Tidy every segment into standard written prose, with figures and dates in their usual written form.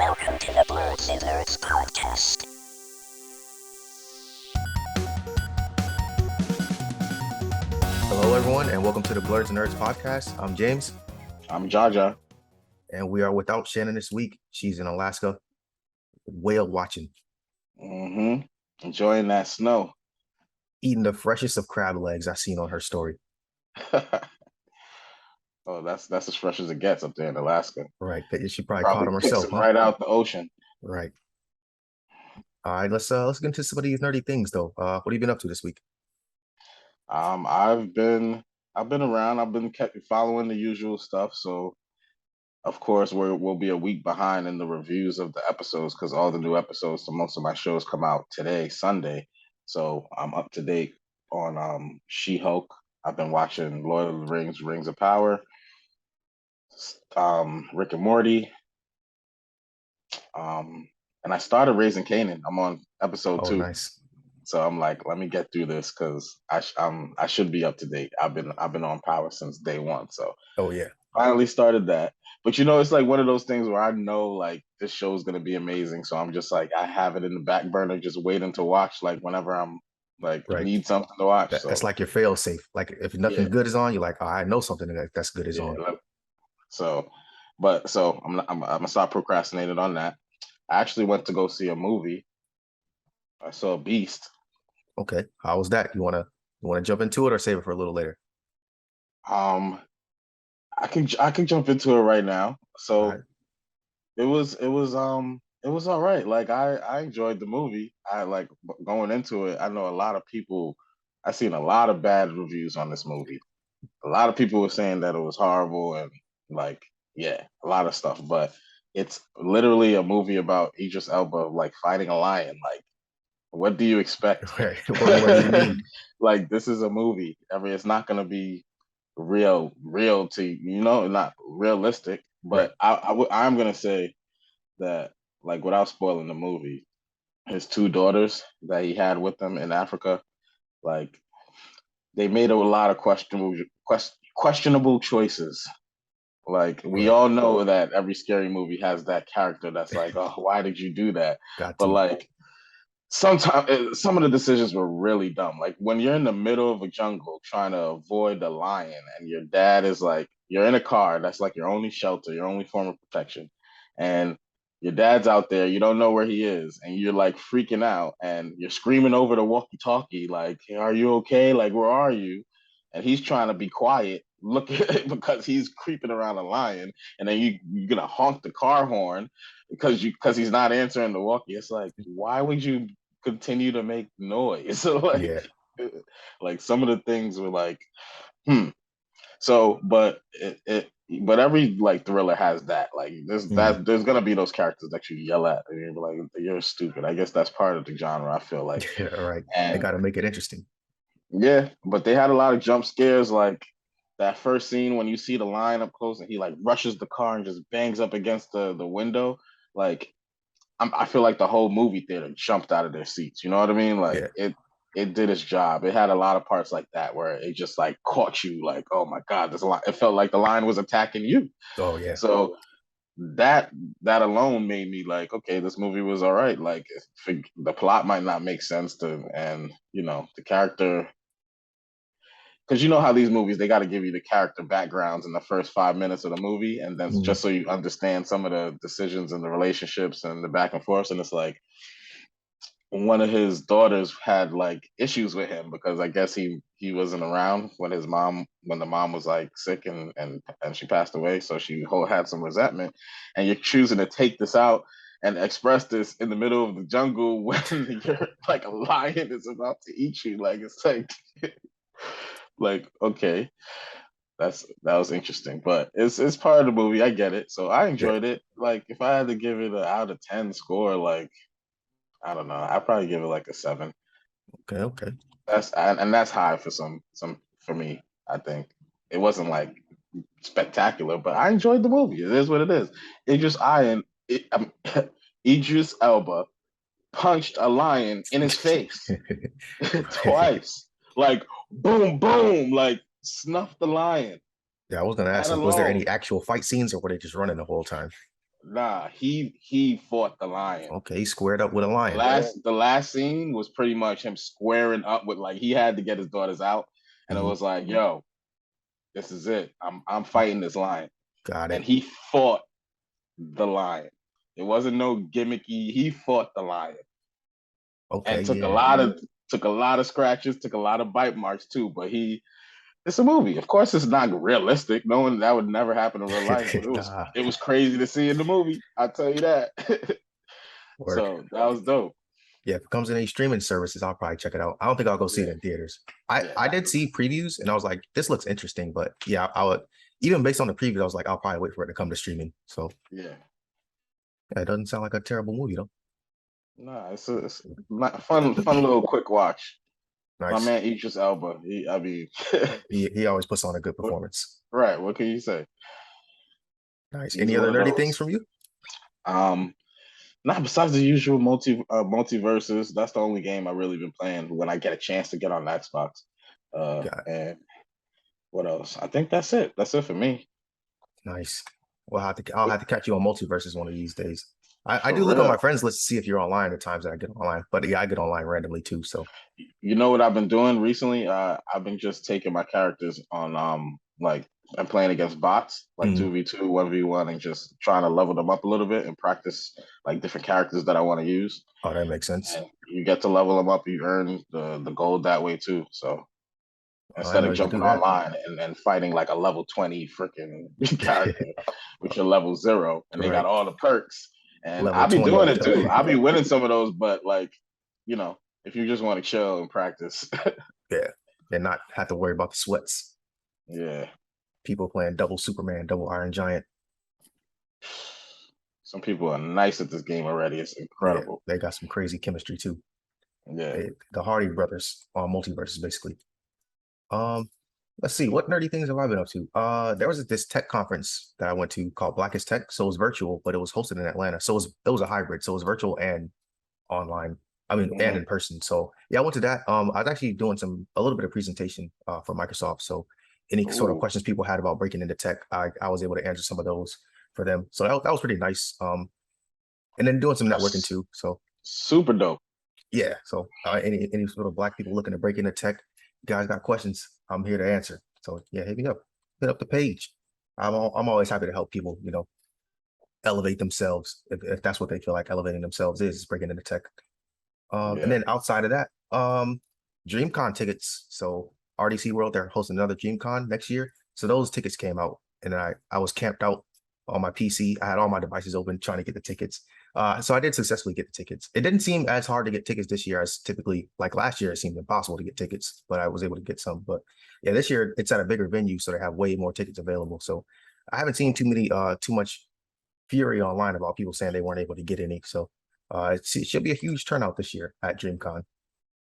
Welcome to the Blerdsnerds podcast. Hello, everyone, and welcome to the Blerdsnerds podcast. I'm James. I'm Jaja. And we are without Shannon this week. She's in Alaska, whale watching. Enjoying that snow. Eating the freshest of crab legs I seen on her story. Oh, that's as fresh as it gets up there in Alaska. Right. She probably caught them picks herself, it right out the ocean. Right. All right, let's get into some of these nerdy things though. What have you been up to this week? I've been around. I've been following the usual stuff. So of course we'll be a week behind in the reviews of the episodes because all the new episodes to most of my shows come out today, Sunday. So I'm up to date on She-Hulk. I've been watching Lord of the Rings, Rings of Power, Rick and Morty, and I started Raising Kanan. I'm on episode 2. Nice. So I'm like, let me get through this because I should be up to date. I've been on Power since day one. So yeah, finally started that. But it's like one of those things where I know like this show is gonna be amazing. So I'm just like I have it in the back burner, just waiting to watch like whenever I'm like need something to watch. That's like your fail safe. Like if nothing good is on, you're like, oh, I know something that's good is on. So I'm gonna stop procrastinating on that. I actually went to go see a movie. I saw Beast. Okay, how was that? You wanna jump into it or save it for a little later? I can jump into it right now. So it was all right. Like I enjoyed the movie. I like going into it. I know a lot of people. I've seen a lot of bad reviews on this movie. A lot of people were saying that it was horrible and like a lot of stuff. But it's literally a movie about Idris Elba like fighting a lion. Like, what do you expect? Right. What do you mean? Like, this is a movie. I mean, it's not gonna be real to not realistic. But I'm gonna say that, like, without spoiling the movie, his 2 daughters that he had with him in Africa, like, they made a lot of questionable choices. Like, we all know that every scary movie has that character that's like, oh, why did you do that? But like, sometimes some of the decisions were really dumb. Like when you're in the middle of a jungle trying to avoid the lion, and your dad is like, you're in a car that's like your only shelter, your only form of protection, and your dad's out there, you don't know where he is, and you're like freaking out, and you're screaming over the walkie-talkie, like, hey, are you okay? Like, where are you? And he's trying to be quiet, because he's creeping around a lion, and then you're gonna honk the car horn because he's not answering the walkie. It's like, why would you continue to make noise? So like some of the things were like, So, but but every like thriller has that. Like there's gonna be those characters that you yell at and you're like, you're stupid. I guess that's part of the genre, I feel like. Right. And they gotta make it interesting. Yeah, but they had a lot of jump scares, like that first scene when you see the lion up close and he like rushes the car and just bangs up against the window. Like I feel like the whole movie theater jumped out of their seats. You know what I mean? Like it did its job. It had a lot of parts like that where it just like caught you, like, oh my God, this line. It felt like the lion was attacking you. Oh yeah. So that alone made me like, okay, this movie was all right. Like the plot might not make sense and the character. Because you know how these movies, they got to give you the character backgrounds in the first 5 minutes of the movie, and then just so you understand some of the decisions and the relationships and the back and forth. And it's like one of his daughters had like issues with him because I guess he wasn't around when the mom was like sick and she passed away. So she had some resentment, and you're choosing to take this out and express this in the middle of the jungle when you're like a lion is about to eat you. Like, it's like. Like, okay, that was interesting, but it's part of the movie. I get it, so I enjoyed it. Like, if I had to give it an out of 10 score, like, I don't know, I'd probably give it like a 7. Okay. That's high for for me. I think it wasn't like spectacular, but I enjoyed the movie. It is what it is. Idris Elba punched a lion in his face twice. Like, boom, boom, like, snuff the lion. Yeah, I was gonna ask, was there any actual fight scenes or were they just running the whole time? Nah, he fought the lion. Okay, he squared up with a The lion. last scene was pretty much him squaring up with, like, he had to get his daughters out, and it Mhm. was like, yo, this is it. I'm fighting this lion, Got and it. he fought the lion. It wasn't no gimmicky. He fought the lion Okay, and yeah. took a lot of scratches, took a lot of bite marks too. But it's a movie. Of course, it's not realistic. No one that would never happen in real life. But Nah, it was crazy to see in the movie. I'll tell you that. word. So that was dope. Yeah, if it comes in any streaming services, I'll probably check it out. I don't think I'll go see it Yeah, in theaters. I yeah, I did see previews and I was like, this looks interesting, but yeah, I would even based on the previews, I was like, I'll probably wait for it to come to streaming. So yeah. yeah, it doesn't sound like a terrible movie though. Nah, it's not fun little quick watch. My Nice. man Idris Elba. I mean, He always puts on a good performance. right? What can you say? Nice. He's Any one other of nerdy things those. from you? Um, Not besides the usual multiverses. That's the only game I've really been playing when I get a chance to get on the Xbox. Got And what else? I think that's it. That's it for me. nice. I'll have to catch you on multiverses one of these days. I For do look on my real. friends list to see if you're online at times that I get online. But yeah, I get online randomly too. So You know what I've been doing recently? I've been just taking my characters on like I'm playing against bots, like mm, 2v2, 1v1, and just trying to level them up a little bit and practice like different characters that I want to use. oh, that makes sense. And you get to level them up, you earn the gold that way too. So I instead know of you could jumping do that. online and fighting like a level 20 freaking character with your level 0 and they got Right. all the perks. And Level I'll be 20. doing it too. I'll be winning some of those, but like, if you just want to chill and practice. Yeah. And not have to worry about the sweats. Yeah. People playing double Superman, double Iron Giant. Some people are nice at this game already. It's Yeah, incredible. they got some crazy chemistry too. Yeah. The Hardy brothers on multiverses, basically. Um, let's see, what nerdy things have I been up to? There was this tech conference that I went to called Blackest Tech. So it was virtual, but it was hosted in Atlanta. So it was a hybrid. So it was virtual and online. I mean, and Mhm. in person. So yeah, I went to that. I was actually doing a little bit of presentation for Microsoft. So any sort of Ooh, questions people had about breaking into tech, I was able to answer some of those for them. So that was pretty nice. And then doing some networking that's too. So super dope. yeah, so any sort of black people looking to break into tech, you guys got questions, I'm here to answer. So yeah, hit me up, hit up the page. I'm always happy to help people, elevate themselves if that's what they feel like elevating themselves is breaking into tech. And Yeah. then outside of that, DreamCon tickets. So RDC World, they're hosting another DreamCon next year. So those tickets came out, and I was camped out on my PC. I had all my devices open trying to get the tickets. So I did successfully get the tickets. It didn't seem as hard to get tickets this year as typically, like last year, it seemed impossible to get tickets, but I was able to get some. But yeah, this year it's at a bigger venue, so they have way more tickets available. So I haven't seen too much fury online about people saying they weren't able to get any. So it should be a huge turnout this year at DreamCon.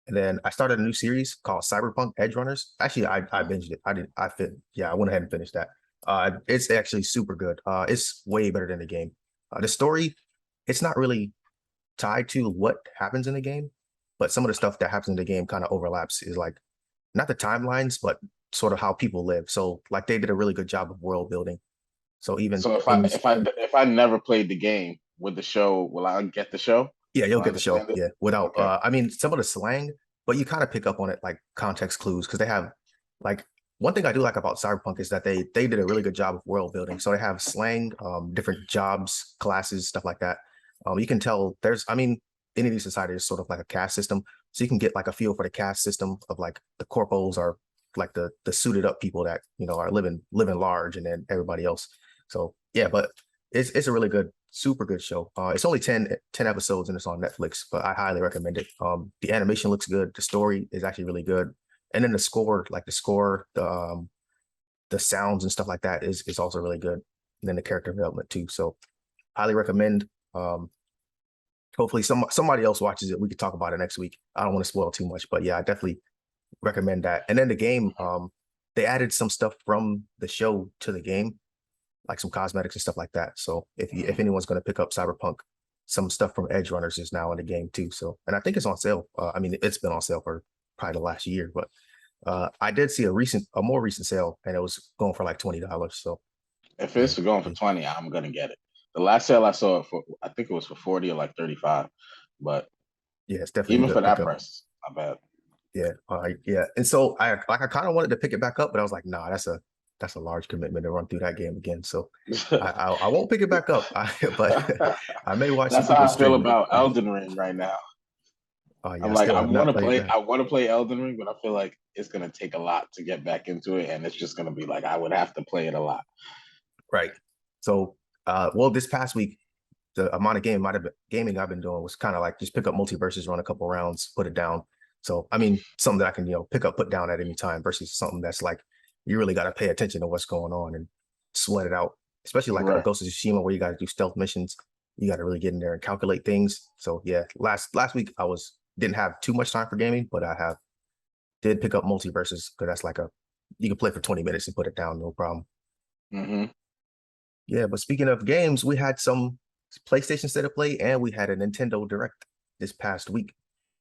And then I started a new series called Cyberpunk Edge Runners. Actually, I binged it. I went ahead and finished that. It's actually super good. It's way better than the game. The story, it's not really tied to what happens in the game, but some of the stuff that happens in the game kind of overlaps. Is like not the timelines, but sort of how people live. So like they did a really good job of world building. So even So things, if I never played the game with the show, will I get the show? yeah, Will you'll I get the show. understand it? Yeah, without Okay. I mean some of the slang, but you kind of pick up on it like context clues because they have like one thing I do like about Cyberpunk is that they did a really good job of world building. So they have slang, different jobs, classes, stuff like that. You can tell I mean, any of these societies is sort of like a caste system. So you can get like a feel for the caste system of like the corpos are like the suited up people that, are living large and then everybody else. So yeah, but it's a really good, super good show. It's only 10 episodes and it's on Netflix, but I highly recommend it. The animation looks good. The story is actually really good. And then the sounds and stuff like that is also really good. And then the character development too. So highly recommend. Hopefully somebody else watches it. We could talk about it next week. I don't want to spoil too much, but yeah, I definitely recommend that. And then the game, they added some stuff from the show to the game, like some cosmetics and stuff like that. So if anyone's going to pick up Cyberpunk, some stuff from Edge Runners is now in the game too. So, and I think it's on sale. I mean, it's been on sale for probably the last year, but I did see a more recent sale, and it was going for like $20. So If yeah, it's going for 20, I'm gonna get it. The last sale I saw it for, I think it was for 40 or like 35, but Yeah, it's definitely a even for good that pickup. price, not bad. Yeah, yeah. And so I kind of wanted to pick it back up, but I was like, nah, that's a large commitment to run through that game again. So I won't pick it back up. But I may watch some That's how people I feel stream it. about Elden Ring right now. Oh yeah, I'm I like, still have not played that. I want to play Elden Ring, but I feel like it's gonna take a lot to get back into it, and it's just gonna be like I would have to play it a lot. Right. So well, this past week, the amount of gaming I've been doing was kind of like just pick up multiverses, run a couple rounds, put it down. So I mean, something that I can pick up, put down at any time versus something that's like you really got to pay attention to what's going on and sweat it out. Especially like Right. Ghost of Tsushima, where you got to do stealth missions. You got to really get in there and calculate things. So yeah, last week I didn't have too much time for gaming, but I did pick up multiverses because that's like you can play for 20 minutes and put it down, no problem. Mm-hmm. Yeah, but speaking of games, we had some PlayStation State of Play and we had a Nintendo Direct this past week.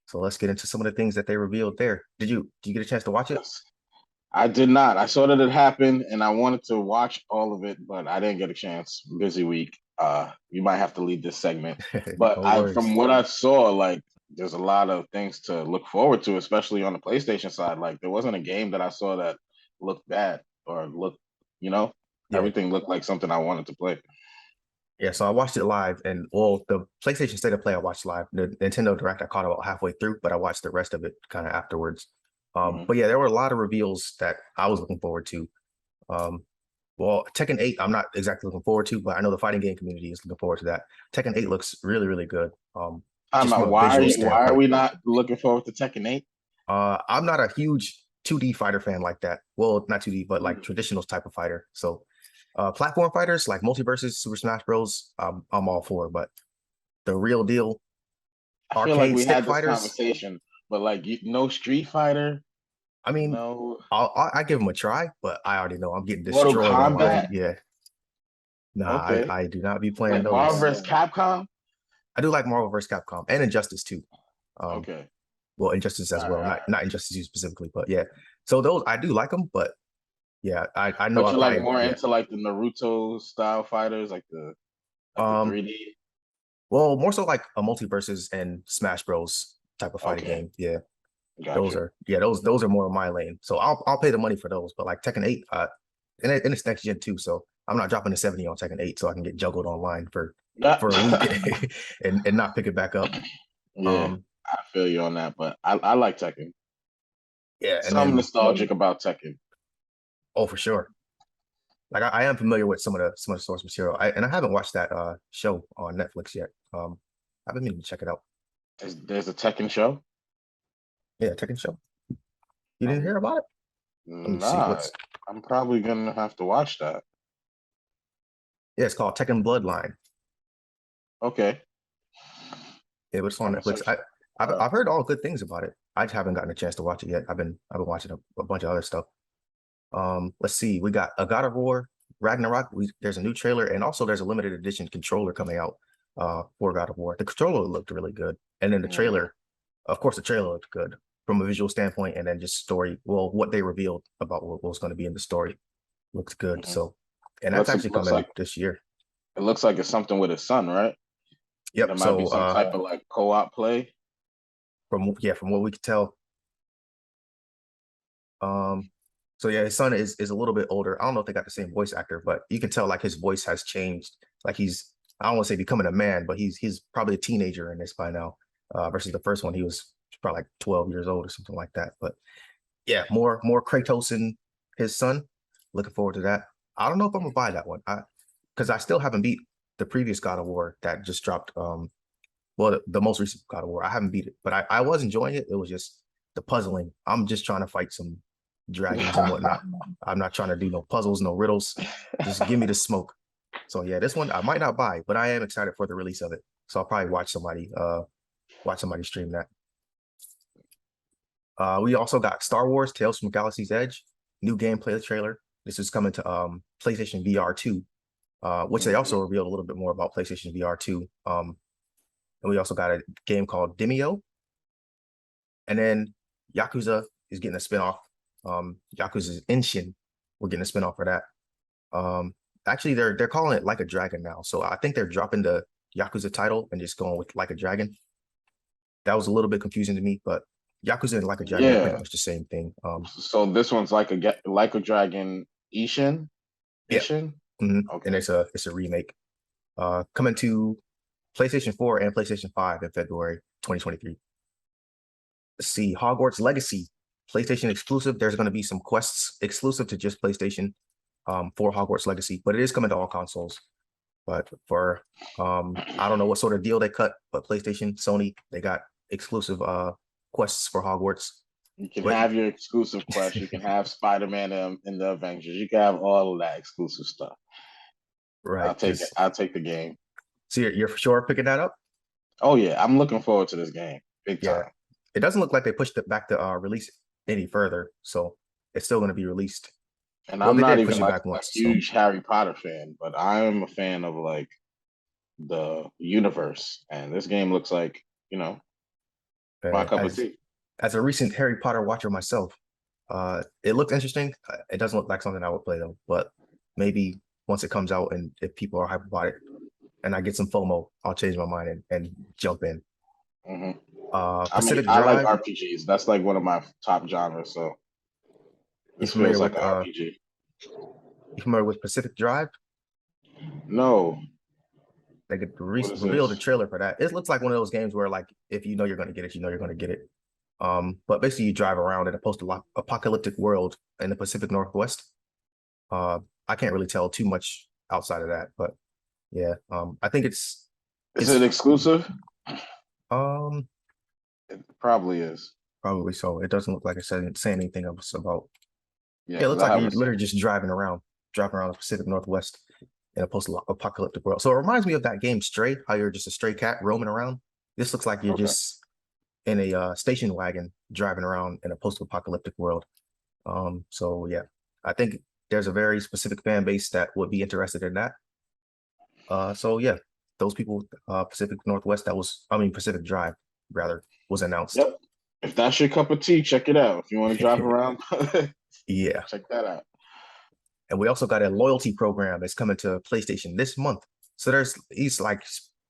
So let's get into some of the things that they revealed there. Did you get a chance to watch it? Yes. I did not. I saw that it happened, and I wanted to watch all of it, but I didn't get a chance. Busy week. You might have to lead this segment. But No worries. from what I saw, like, there's a lot of things to look forward to, especially on the PlayStation side. Like, there wasn't a game that I saw that looked bad or looked, you know, Yeah. everything looked like something I wanted to play. Yeah, so I watched it live and well, the PlayStation State of Play I watched live. The Nintendo Direct I caught about halfway through, but I watched the rest of it kind of afterwards. Hmm. But yeah, there were a lot of reveals that I was looking forward to. Um, well, Tekken 8, I'm not exactly looking forward to, but I know the fighting game community is looking forward to that. Tekken 8 looks really, really good. Just from a visual Why are standpoint. we not looking forward to Tekken 8? I'm not a huge 2D fighter fan like that. Well, not 2D, but like traditional type of fighter. So platform fighters like Multiverses, Super Smash Bros. I'm all for, but the real deal I feel like arcade we stick had this fighters. conversation, but like no Street Fighter, I mean, no I give them a try, but I already know I'm getting Mortal destroyed online. Kombat. Yeah, nah, Okay. I do not be playing Like Marvel those. vs. Capcom? I do like Marvel vs. Capcom and Injustice too. Um, Okay. well, Injustice as All right, well, all right. not Injustice 2 specifically, but yeah. So those I do like them, but yeah, I know But I you're like probably more yeah. into like the Naruto style fighters, like the Um, 3D. well, more so like a multiverses and Smash Bros type of fighting Okay, game. Yeah, got you. those are more in my lane. So I'll pay the money for those. But like Tekken 8, and it's next gen too. So I'm not dropping the 70 on Tekken 8 so I can get juggled online Yeah. for a week and not pick it back up. Yeah, Um, I feel you on that, but I like Tekken. yeah, and Some then nostalgic about Tekken. oh for sure. Like I am familiar with some of the source material. And I haven't watched that show on Netflix yet. I've been meaning to check it out. There's a Tekken show? Yeah, Tekken show. You didn't Um, hear about it? Let me see nah, what's I'm probably gonna have to watch that. yeah, it's called Tekken Bloodline. Okay, Yeah, but it's I'm on gonna Netflix. search. Uh, I've heard all good things about it. I just haven't gotten a chance to watch it yet. I've been watching a bunch of other stuff. Let's see. We got a God of War Ragnarok. There's a new trailer, and also there's a limited edition controller coming out for God of War. The controller looked really good, and then the mm, trailer, of course, the trailer looked good from a visual standpoint, and then just story. Well, what they revealed about what was going to be in the story looked good. mhm. So, and that's actually Looks coming like this year. it looks like it's something with his son, right? There Yep. might be So, some type of like co-op play. from what we could tell, Um, so yeah, his son is a little bit older. I don't know if they got the same voice actor, but you can tell like his voice has changed. Like I don't want to say becoming a man, but he's probably a teenager in this by now. Versus the first one, he was probably like 12 years old or something like that. But yeah, more Kratos and his son. Looking forward to that. I don't know if I'm gonna buy that one. Because I still haven't beat the previous God of War that just dropped. Well, the most recent God of War. I haven't beat it, but I was enjoying it. It was just the puzzling. I'm just trying to fight some dragons and whatnot. I'm not trying to do no puzzles, no riddles. Just give me the smoke. So yeah, this one I might not buy, but I am excited for the release of it. So I'll probably watch somebody stream that. We also got Star Wars Tales from Galaxy's Edge, new gameplay trailer. This is coming to PlayStation VR 2, which they also Mhm. revealed a little bit more about PlayStation VR 2. And we also got a game called Demio. And then Yakuza is getting a spinoff. Yakuza's Inshin. We're getting a spinoff for that. Actually, they're calling it Like a Dragon now. So I think they're dropping the Yakuza title and just going with Like a Dragon. That was a little bit confusing to me, but Yakuza and Like a Dragon are pretty Yeah. much the same thing. So this one's like a Dragon Ishin. Yeah. Ishin. And Okay. it's a remake. Coming to PlayStation 4 and PlayStation 5 in February 2023. Let's see, Hogwarts Legacy, PlayStation exclusive. There's going to be some quests exclusive to just PlayStation for Hogwarts Legacy, but it is coming to all consoles. But for I don't know what sort of deal they cut, but PlayStation, Sony, they got exclusive quests for Hogwarts. You can But have your exclusive quest. You can have Spider-Man in the Avengers. You can have all of that exclusive stuff. right, I'll take it. because I'll take the game. so you're for sure picking that up. Oh yeah, I'm looking forward to this game. Big Yeah, time. it doesn't look like they pushed it back to release any further, so it's still going to be released. And Well, I'm they not did even push it like back a once, so huge Harry Potter fan, but I am a fan of like the universe. And this game looks like, my cup of as tea. a recent Harry Potter watcher myself, it looks interesting. It doesn't look like something I would play though, but maybe once it comes out and if people are hyped about it and I get some FOMO, I'll change my mind and jump in. Hmm I mean, Pacific I like Drive, RPGs. That's like one of my top genres. So you this familiar feels like with an RPG. Pacific Drive? No, They could what is reveal the this? trailer for that. It looks like one of those games where like if you know you're gonna get it, you know you're gonna get it. But basically you drive around in a post-apocalyptic world in the Pacific Northwest. Uh, I can't really tell too much outside of that, but yeah, I think Is it it's exclusive? um It probably is. probably so. It doesn't look like it's saying anything else about. Yeah, Yeah, it because looks I like you're haven't seen literally just driving around the Pacific Northwest in a post-apocalyptic world. So it reminds me of that game Stray, how you're just a stray cat roaming around. This looks like it. you're Okay. just in a station wagon driving around in a post-apocalyptic world. So yeah, I think there's a very specific fan base that would be interested in that. So yeah, those people, Pacific Northwest, Pacific Drive rather was announced. Yep. If that's your cup of tea, check it out. If you want to drive around, Yeah, check that out. and we also got a loyalty program that's coming to PlayStation this month. So there's these like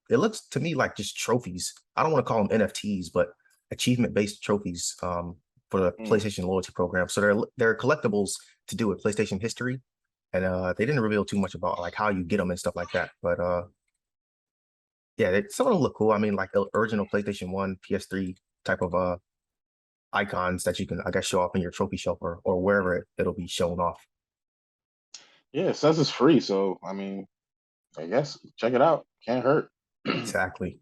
it looks to me like just trophies. I don't want to call them NFTs, but achievement-based trophies for the Mm. PlayStation loyalty program. So they're collectibles to do with PlayStation history, and they didn't reveal too much about like how you get them and stuff like that. But yeah, some of them look cool. I mean, like the original PlayStation 1, PS3 type of icons that you can, I guess, show off in your trophy shelf or wherever it'll be shown off. Yeah, it says it's free, so I mean, I guess check it out. Can't hurt. Exactly.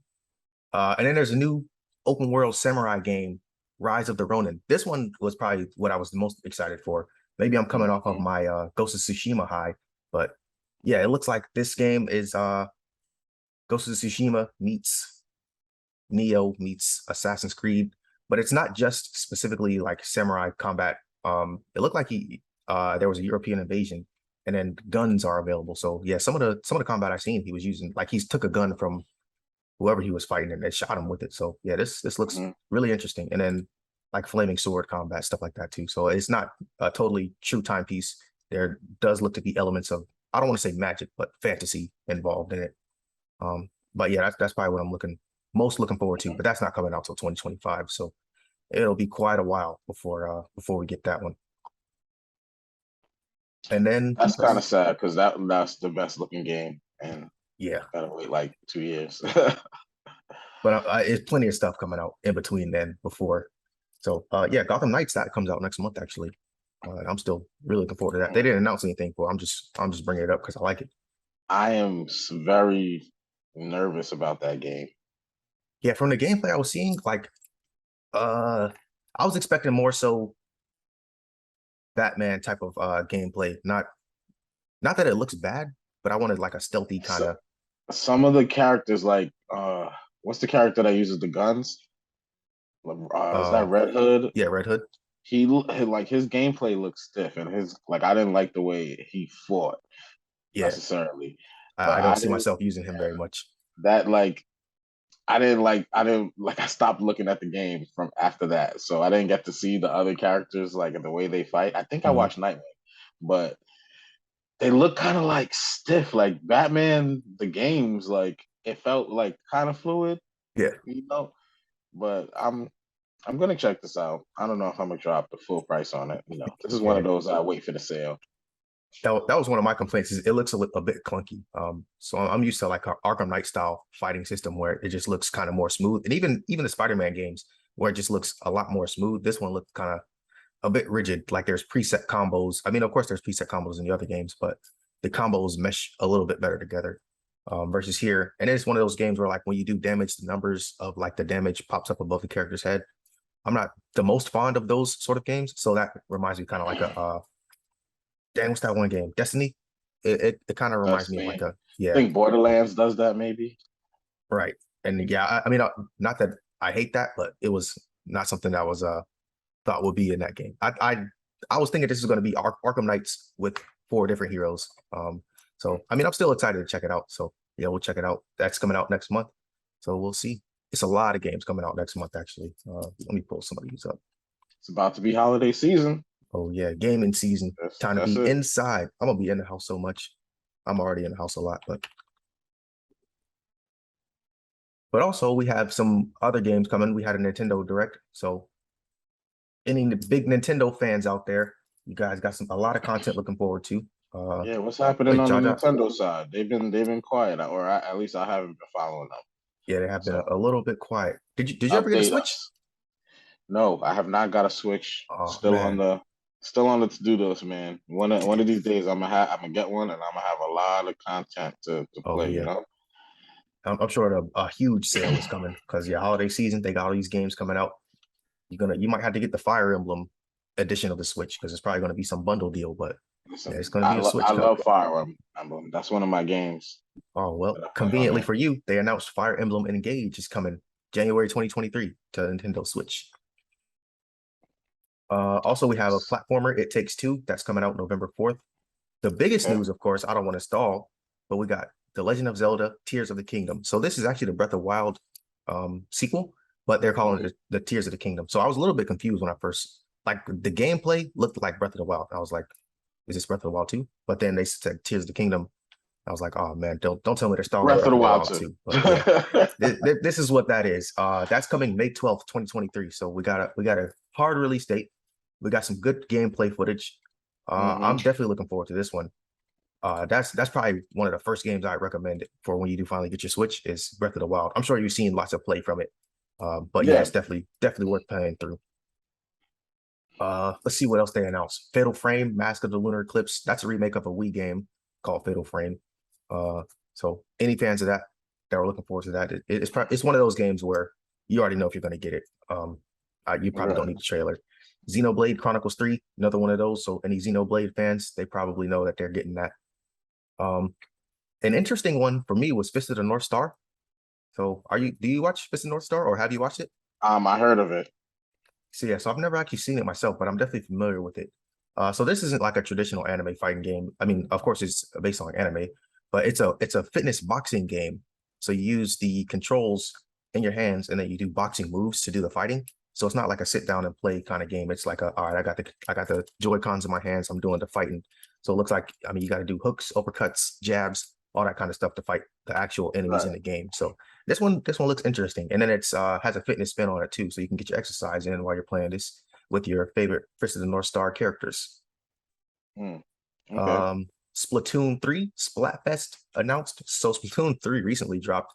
And then there's a new open world samurai game, Rise of the Ronin. This one was probably what I was the most excited for. Maybe I'm coming off of Mhm. my Ghost of Tsushima high, but yeah, it looks like this game is Ghost of Tsushima meets Neo meets Assassin's Creed, but it's not just specifically like samurai combat. It looked like there was a European invasion, and then guns are available. So yeah, some of the combat I've seen, he was using like he's took a gun from whoever he was fighting and they shot him with it. So yeah, this looks Mhm. really interesting. And then like flaming sword combat stuff like that too. So it's not a totally true timepiece. There does look to be elements of I don't want to say magic, but fantasy involved in it. But yeah, that's probably what I'm most looking forward to. But that's not coming out till 2025, so it'll be quite a while before we get that one. And then That's kind of sad because that's the best looking game, and yeah, gotta wait like 2 years. but it's plenty of stuff coming out in between then before. So yeah, Gotham Knights that comes out next month actually. I'm still really looking forward to that. They didn't announce anything for. I'm just bringing it up because I like it. I am very nervous about that game. Yeah, from the gameplay I was seeing, like I was expecting more so Batman type of gameplay. Not that it looks bad, but I wanted like a stealthy kind So, of some of the characters, like what's the character that uses the guns? Is uh that Red Hood? yeah, Red Hood. Like his gameplay looks stiff, and his like I didn't like the way he fought Yeah, necessarily, but I don't I see didn't myself using him very much. that like I stopped looking at the game from after that, so I didn't get to see the other characters like the way they fight. I think I Mhm. watched Nightwing, but they look kind of like stiff, like Batman. The games, like it felt like kind of fluid, Yeah, you know. But I'm gonna check this out. I don't know if I'm gonna drop the full price on it. This is one yeah. of those I wait for the sale. That was one of my complaints. Is it looks a bit clunky. So I'm used to like a Arkham Knight style fighting system where it just looks kind of more smooth, and even the Spider-Man games where it just looks a lot more smooth. This one looked kind of a bit rigid. Like there's preset combos. I mean, of course, there's preset combos in the other games, but the combos mesh a little bit better together. Versus here, and it's one of those games where like when you do damage, the numbers of like the damage pops up above the character's head. I'm not the most fond of those sort of games, so that reminds me kind of like a dang, what's that one game? Destiny. It kind of reminds me of like Destiny. a I yeah, think Borderlands does that maybe. right. And yeah, I mean, not that I hate that, but it was not something that was thought would be in that game. I was thinking this is going to be Arkham Knights with 4 different heroes. So I mean, I'm still excited to check it out. So yeah, we'll check it out. That's coming out next month. So we'll see. It's a lot of games coming out next month, actually. Let me pull some of these up. It's about to be holiday season. Oh yeah, gaming season. Time to That's be it. inside. I'm gonna be in the house so much. I'm already in the house a lot, but also we have some other games coming. We had a Nintendo Direct, so any big Nintendo fans out there, you guys got a lot of content looking forward to. Yeah, what's happening Wait, on the Jaja, Nintendo side? They've been quiet, or at least I haven't been following them. yeah, they have been So a little bit quiet. Did you ever get a update Switch? us. No, I have not got a Switch. Oh Still on man, the to do list, man. One of these days I'm gonna get one and I'm gonna have a lot of content to oh play. yeah, I'm sure a huge sale is coming because yeah, holiday season they got all these games coming out. You might have to get the Fire Emblem edition of the Switch because it's probably going to be some bundle deal. But yeah, it's Listen, going to be a Switch I cup. love Fire Emblem. That's one of my games Oh well, that I play on conveniently there. for you, they announced Fire Emblem Engage is coming January 2023 to Nintendo Switch. Also, we have a platformer, It Takes Two, that's coming out November 4th. The biggest Okay. news, of course, I don't want to stall, but we got The Legend of Zelda: Tears of the Kingdom. So this is actually the Breath of Wild sequel, but they're calling it the Tears of the Kingdom. So I was a little bit confused when I first like the gameplay looked like Breath of the Wild. I was like, is this Breath of the Wild 2? But then they said Tears of the Kingdom. I was like, oh man, don't tell me they're stalling Breath Breath of the of the Wild Wild too. 2. But yeah, this is what that is. That's coming May 12th, 2023. So we got a hard release date. We got some good gameplay footage. I'm definitely looking forward to this one. That's probably one of the first games I recommend for when you do finally get your Switch is Breath of the Wild. I'm sure you've seen lots of play from it. But yeah, Yeah. it's definitely worth playing through. Let's see what else they announced. Fatal Frame, Mask of the Lunar Eclipse. That's a remake of a Wii game called Fatal Frame. So any fans of that are looking forward to that, it's one of those games where you already know if you're going to get it. You probably don't Right. need the trailer. Xenoblade Chronicles 3, another one of those. So any Xenoblade fans, they probably know that they're getting that. An interesting one for me was Fist of the North Star. So do you watch Fist of the North Star or have you watched it? I heard of it. So yeah, so I've never actually seen it myself, but I'm definitely familiar with it. So this isn't like a traditional anime fighting game. I mean, of course, it's based on anime, but it's a fitness boxing game. So you use the controls in your hands, and then you do boxing moves to do the fighting. So it's not like a sit down and play kind of game. It's like all right, I got the Joy Cons in my hands. I'm doing the fighting. So it looks like I mean you got to do hooks, uppercuts, jabs, all that kind of stuff to fight the actual enemies in Right. the game. So this one looks interesting, and then it's has a fitness spin on it too, so you can get your exercise in while you're playing this with your favorite Fist of the North Star characters. Okay. Splatoon 3 Splatfest announced. So Splatoon 3 recently dropped.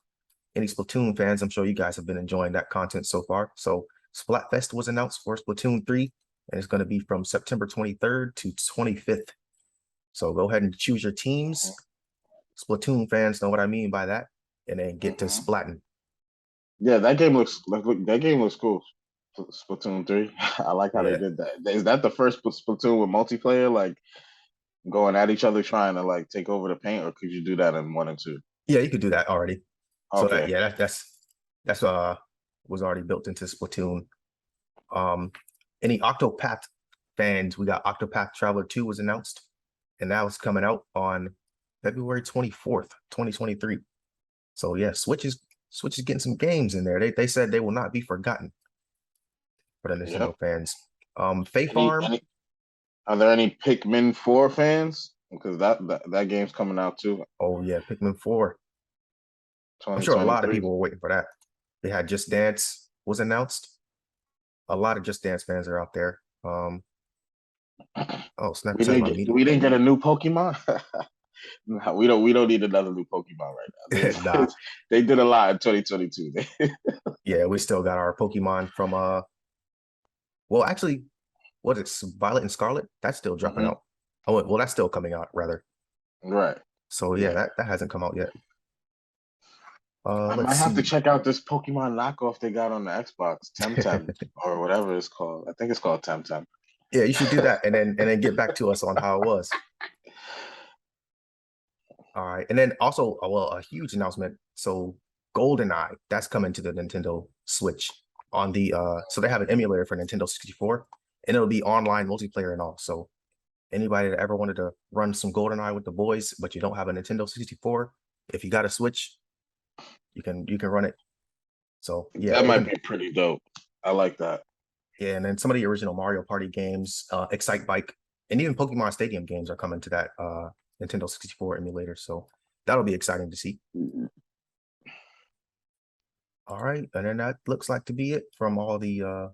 Any Splatoon fans, I'm sure you guys have been enjoying that content so far. So Splatfest was announced for Splatoon 3, and it's going to be from September 23rd to 25th. So go ahead and choose your teams. Splatoon fans know what I mean by that, and then get to splatting. Yeah, that game looks cool. Splatoon 3. I like how they Yeah, did that. Is that the first Splatoon with multiplayer? Like going at each other trying to like take over the paint, or could you do that in 1 and 2? yeah, you could do that already. So that Okay. yeah, that's was already built into Splatoon. Any Octopath fans, we got Octopath Traveler 2 was announced, and that was coming out on February 24th, 2023. So yeah, Switch is getting some games in there. They said they will not be forgotten for the Nintendo Yep. fans. Fae Any Farm, any Are there any Pikmin 4 fans? because that game's coming out too. Oh yeah, Pikmin 4. I'm sure a lot of 2023. people were waiting for that. They had Just Dance was announced. A lot of Just Dance fans are out there. Oh snap! We It says didn't my get meeting. we didn't get a new Pokemon. No, we don't need another new Pokemon right now. Nah, They did a lot in 2022. yeah, we still got our Pokemon from well, actually, what is Violet and Scarlet? That's still dropping out. Oh, well, that's still coming out rather. Right. So yeah, Yeah. that hasn't come out yet. I Let's might have to see. check out this Pokemon knockoff they got on the Xbox, Temtem or whatever it's called. I think it's called Temtem. Yeah, you should do that and then get back to us on how it was. All right. And then also, well, a huge announcement. So GoldenEye, that's coming to the Nintendo Switch on the so they have an emulator for Nintendo 64 and it'll be online multiplayer and all. So anybody that ever wanted to run some GoldenEye with the boys, but you don't have a Nintendo 64, if you got a Switch, you can run it. So yeah, That might be pretty dope. I like that. yeah, and then some of the original Mario Party games, Excite Bike, and even Pokemon Stadium games are coming to that Nintendo 64 emulator. So that'll be exciting to see. All right, and then that looks like to be it from all the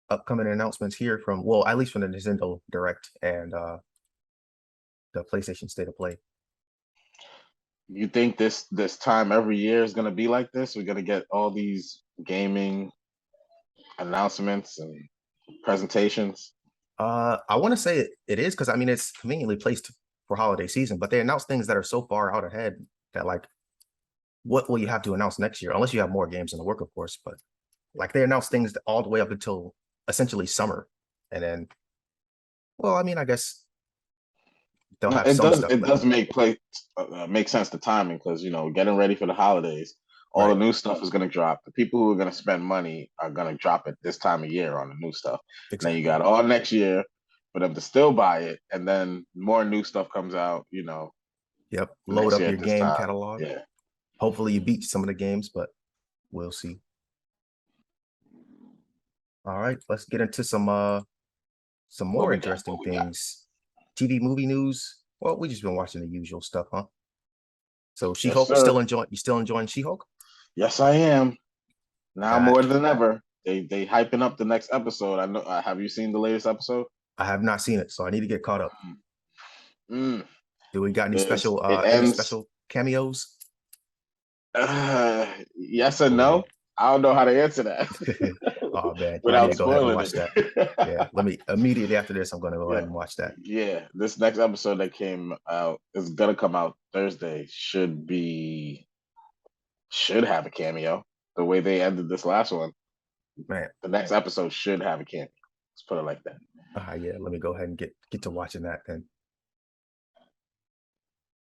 upcoming announcements here from, well, at least from the Nintendo Direct and the PlayStation State of Play. You think this time every year is gonna be like this? We're gonna get all these gaming announcements and presentations. I want to say it is because I mean it's conveniently placed for holiday season, but they announce things that are so far out ahead that like what will you have to announce next year? Unless you have more games in the work, of course, but like they announce things all the way up until essentially summer. And then, well, I mean, I guess they'll No, have it some does stuff, it but does make sense the timing because getting ready for the holidays, all right, the new stuff is gonna drop. The people who are gonna spend money are gonna drop it this time of year on the new stuff. And then you exactly. got all next year for them to still buy it, and then more new stuff comes out, Yep. Load next up year your at this game time. catalog. Yeah. Hopefully you beat some of the games, but we'll see. All right, let's get into some What more we got? interesting What we got? things. TV movie news. Well, we just been watching the usual stuff, huh? So Yes, She-Hulk, sir. you still enjoying She-Hulk? Yes, I am. Now Uh, more than ever. They hyping up the next episode. I know. Have you seen the latest episode? I have not seen it, so I need to get caught up. Mm. Do we got It any ends. special cameos? Yes and Oh yeah. no. I don't know how to answer that Oh man, I need without to go ahead and spoiling watch that. it. Yeah, let me immediately after this, I'm gonna go ahead Yeah, and watch that. yeah. This next episode that came out is gonna come out Thursday. Should have a cameo. The way they ended this last one, Man, the next episode should have a cameo. Let's put it like that. yeah, let me go ahead and get to watching that then.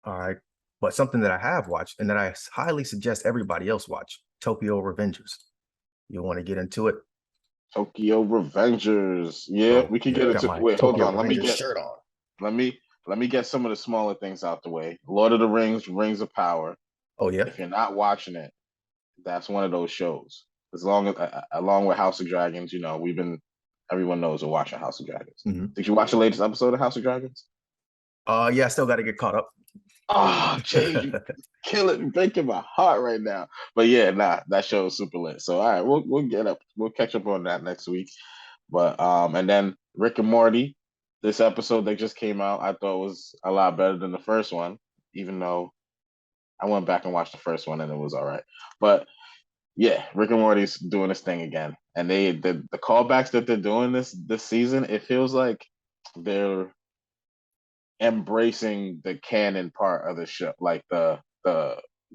All right. But something that I have watched and that I highly suggest everybody else watch, Tokyo Revengers. You want to get into it? Tokyo Revengers. Yeah, So we can yeah, get got into. my Wait, hold Tokyo on. Revengers shirt on. Let me let me get some of the smaller things out the way. Lord of the Rings, Rings of Power. Oh yeah. If you're not watching it, that's one of those shows. As long as along with House of Dragons, everyone knows we're watching House of Dragons. Did you watch the latest episode of House of Dragons? Yeah, I still got to get caught up. Oh, James, you killing, breaking my heart right now. But yeah, nah, that show is super lit. So all right, we'll catch up on that next week. But and then Rick and Morty, this episode that just came out, I thought was a lot better than the first one, even though I went back and watched the first one and it was all right. But yeah, Rick and Morty's doing this thing again, and the callbacks that they're doing this season, it feels like they're embracing the canon part of the show, like the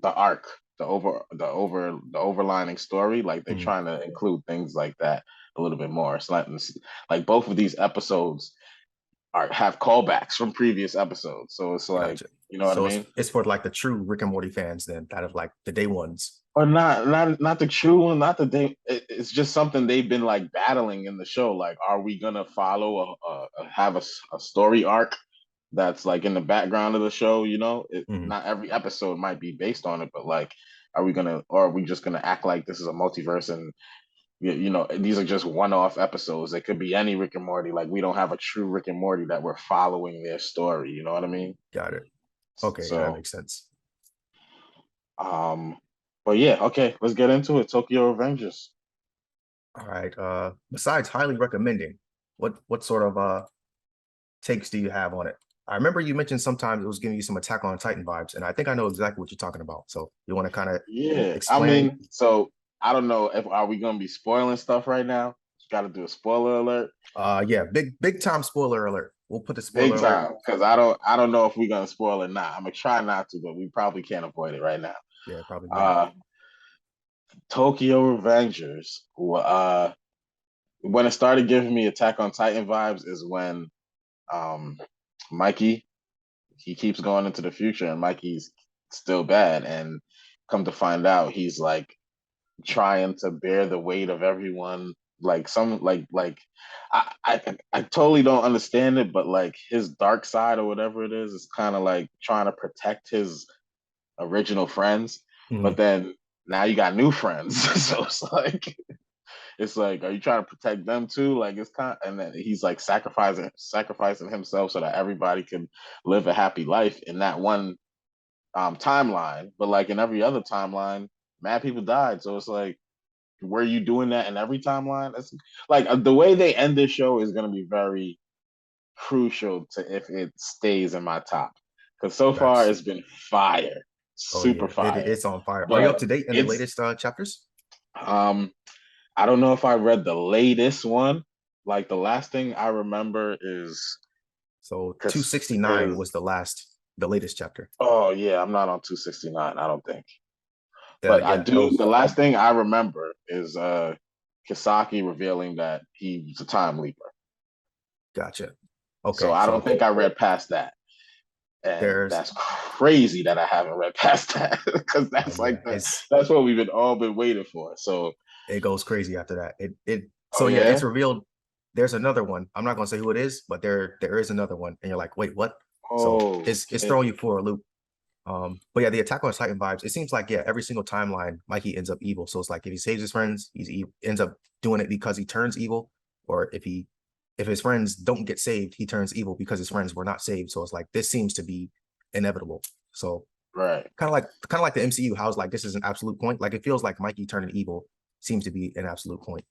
arc, the overlining story. Like they're trying to include things like that a little bit more. It's like both of these episodes have callbacks from previous episodes, so it's like Gotcha. you know what I So mean. it's for like the true Rick and Morty fans then, out of like the day ones. Or not the true one, not the thing. It's just something they've been like battling in the show. Like, are we gonna follow have a story arc that's like in the background of the show? Not every episode might be based on it, but like, are we just gonna act like this is a multiverse and you know, these are just one-off episodes. It could be any Rick and Morty. Like we don't have a true Rick and Morty that we're following their story. You know what I mean? Got it. Okay, yeah, that So, makes sense. um, but yeah, okay, let's get into it. Tokyo Avengers. All right. Besides highly recommending, what sort of takes do you have on it? I remember you mentioned sometimes it was giving you some Attack on Titan vibes, and I think I know exactly what you're talking about. So you want to kind of Yeah, I explain? mean, so I don't know if are we gonna be spoiling stuff right now? Got to do a spoiler alert, Yeah, big time spoiler alert. We'll put the spoiler big alert. time, because I don't know if we're gonna spoil it. Not. I'm gonna try not to, but we probably can't avoid it right now. Yeah, probably better. Uh, Tokyo Revengers. When it started giving me Attack on Titan vibes is when um Mikey he keeps going into the future and Mikey's still bad, and come to find out he's like trying to bear the weight of everyone. Like some I totally don't understand it, but like his dark side or whatever it is kind of like trying to protect his original friends, but Mhm. then now you got new friends. So it's like, are you trying to protect them too? Like it's kind of, and then he's like sacrificing himself so that everybody can live a happy life in that one timeline. But like in every other timeline, mad people died. So it's like, were you doing that in every timeline? It's like the way they end this show is going to be very crucial to if it stays in my top. Because so far Facts. it's been fire, Oh super yeah, fire. it's on fire. Are you up But to date in the it's latest chapters? um I don't know if I read the latest one. Like the last thing I remember So because 269 was is the latest chapter. oh yeah, I'm not on 269, I don't think. But I Yeah, do the last thing I remember is Kisaki revealing that he's a time leaper. gotcha. So Okay, I don't so think I read past that. And there's that's crazy that I haven't read past that because that's yeah, like the it's that's what we've been all been waiting for. So it goes crazy after that. It oh so yeah, it's yeah. revealed there's another one. I'm not gonna say who it is, but there is another one, and you're like, wait, what? So Oh it's okay. throwing you for a loop. But yeah, the Attack on Titan vibes. It seems like yeah, every single timeline, Mikey ends up evil. So it's like if he saves his friends, he ends up doing it because he turns evil, or if his friends don't get saved, he turns evil because his friends were not saved. So it's like this seems to be inevitable. So Right. kind of like the MCU, how it's like this is an absolute point. Like it feels like Mikey turning evil seems to be an absolute point.